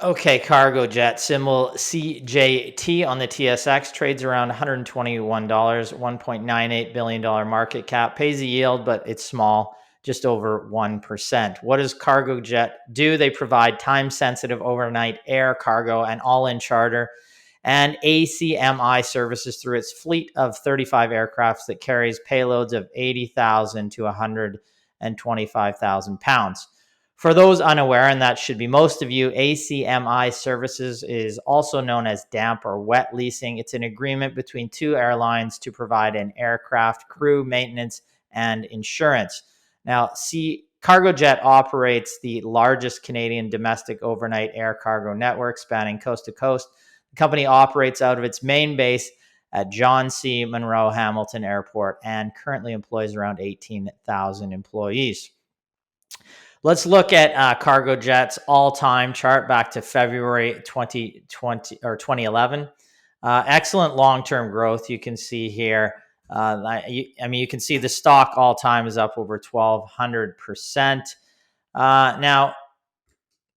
Okay, CargoJet, symbol CJT on the TSX, trades around $121, $1.98 billion market cap, pays a yield, but it's small, just over 1%. What does CargoJet do? They provide time-sensitive overnight air cargo and all-in charter and ACMI services through its fleet of 35 aircrafts that carries payloads of 80,000 to 125,000 pounds. For those unaware, and that should be most of you, ACMI services is also known as damp or wet leasing. It's an agreement between two airlines to provide an aircraft crew, maintenance, and insurance. Now, CargoJet operates the largest Canadian domestic overnight air cargo network spanning coast to coast. The company operates out of its main base at John C. Munro Hamilton Airport and currently employs around 18,000 employees. Let's look at CargoJet's all-time chart back to February 2020 or 2011. Excellent long-term growth. You can see here. You can see the stock all-time is up over 1,200%. Now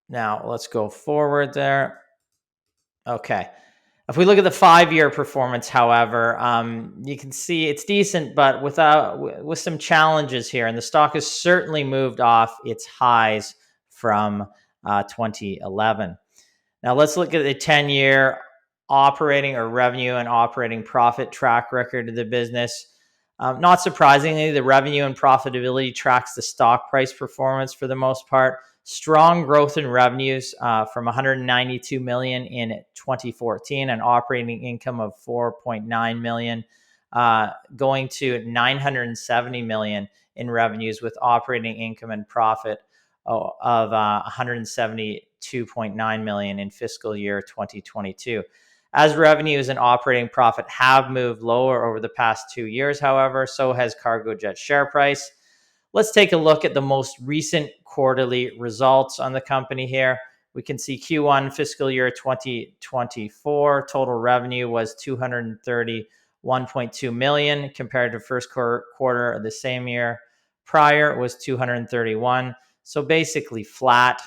let's go forward there. Okay. If we look at the 5-year performance, however, you can see it's decent, but with some challenges here. And the stock has certainly moved off its highs from 2011. Now let's look at the 10-year operating or revenue and operating profit track record of the business. Not surprisingly, the revenue and profitability tracks the stock price performance for the most part. Strong growth in revenues from 192 million in 2014 and operating income of 4.9 million, going to 970 million in revenues with operating income and profit of 172.9 million in fiscal year 2022. As revenues and operating profit have moved lower over the past 2 years, however, so has CargoJet's share price. Let's take a look at the most recent quarterly results on the company here. We can see Q1 fiscal year 2024 total revenue was 231.2 million compared to first quarter of the same year prior it was 231. So basically flat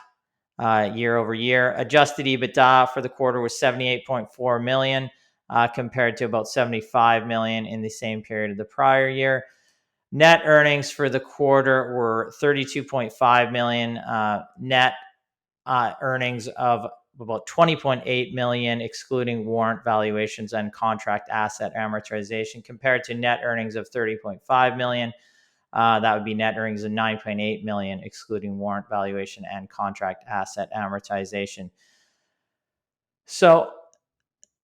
year over year. Adjusted EBITDA for the quarter was 78.4 million compared to about 75 million in the same period of the prior year. Net earnings for the quarter were 32.5 million. Net earnings of about 20.8 million, excluding warrant valuations and contract asset amortization, compared to net earnings of 30.5 million. That would be net earnings of 9.8 million, excluding warrant valuation and contract asset amortization. So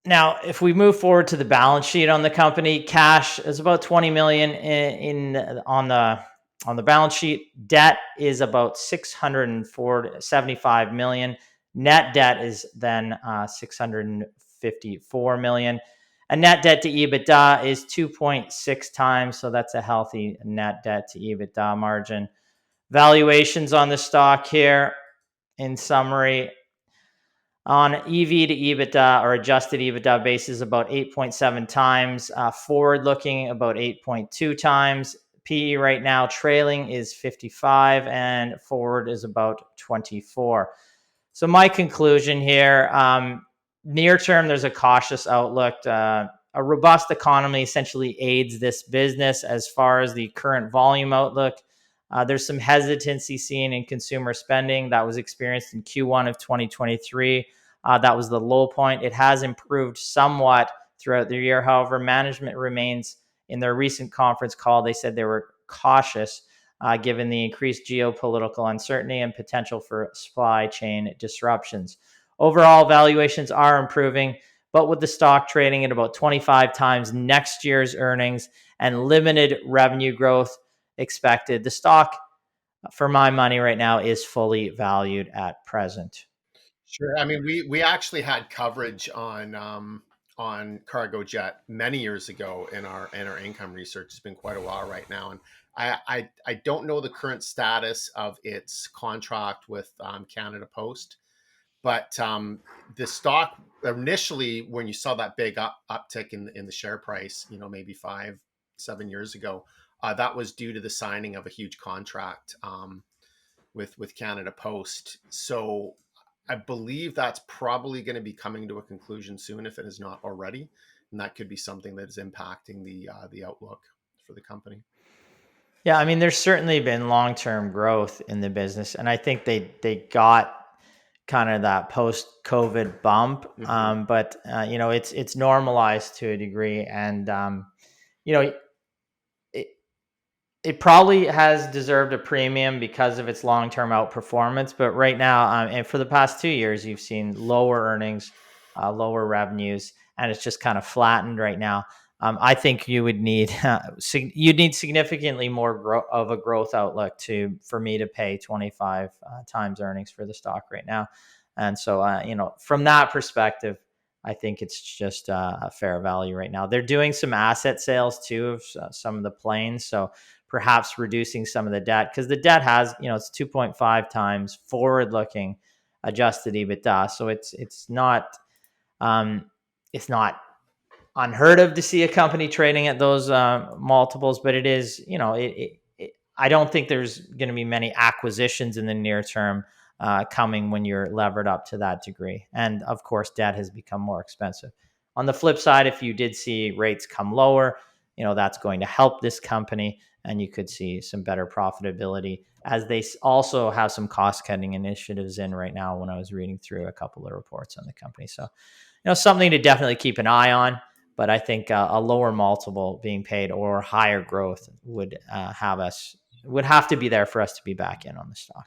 now, if we move forward to the balance sheet on the company, cash is about 20 million on the balance sheet. Debt is about 675 million. Net debt is then 654 million. And net debt to EBITDA is 2.6 times, so that's a healthy net debt to EBITDA margin. Valuations on the stock here, in summary, on EV to EBITDA or adjusted EBITDA basis, about 8.7 times. Forward looking, about 8.2 times. PE right now trailing is 55 and forward is about 24. So my conclusion here, near term, there's a cautious outlook. A robust economy essentially aids this business as far as the current volume outlook. There's some hesitancy seen in consumer spending that was experienced in Q1 of 2023. That was the low point. It has improved somewhat throughout the year. However, management remains, in their recent conference call, they said they were cautious given the increased geopolitical uncertainty and potential for supply chain disruptions. Overall, valuations are improving, but with the stock trading at about 25 times next year's earnings and limited revenue growth expected, the stock, for my money right now, is fully valued at present. Sure. I mean, we actually had coverage on CargoJet many years ago in our income research. It's been quite a while right now, and I don't know the current status of its contract with Canada Post, but the stock initially, when you saw that big uptick in the share price, maybe 5-7 years ago, that was due to the signing of a huge contract with Canada Post. So I believe that's probably going to be coming to a conclusion soon, if it is not already, and that could be something that is impacting the outlook for the company. Yeah, I mean, there's certainly been long-term growth in the business, and I think they got kind of that post-COVID bump, Hmm. but it's normalized to a degree, and you know, it, it probably has deserved a premium because of its long-term outperformance. But right now, and for the past 2 years, you've seen lower earnings, lower revenues, and it's just kind of flattened right now. I think you would need you'd need significantly more of a growth outlook to for me to pay 25 times earnings for the stock right now. And so, from that perspective, I think it's just a fair value right now. They're doing some asset sales too of some of the planes, so perhaps reducing some of the debt, because the debt has, it's 2.5 times forward looking adjusted EBITDA. So um, it's not unheard of to see a company trading at those multiples, but it is, I don't think there's going to be many acquisitions in the near term coming when you're levered up to that degree. And of course, debt has become more expensive. On the flip side, if you did see rates come lower, that's going to help this company, and you could see some better profitability, as they also have some cost cutting initiatives in right now when I was reading through a couple of reports on the company. So, something to definitely keep an eye on. But I think a lower multiple being paid or higher growth would have to be there for us to be back in on the stock.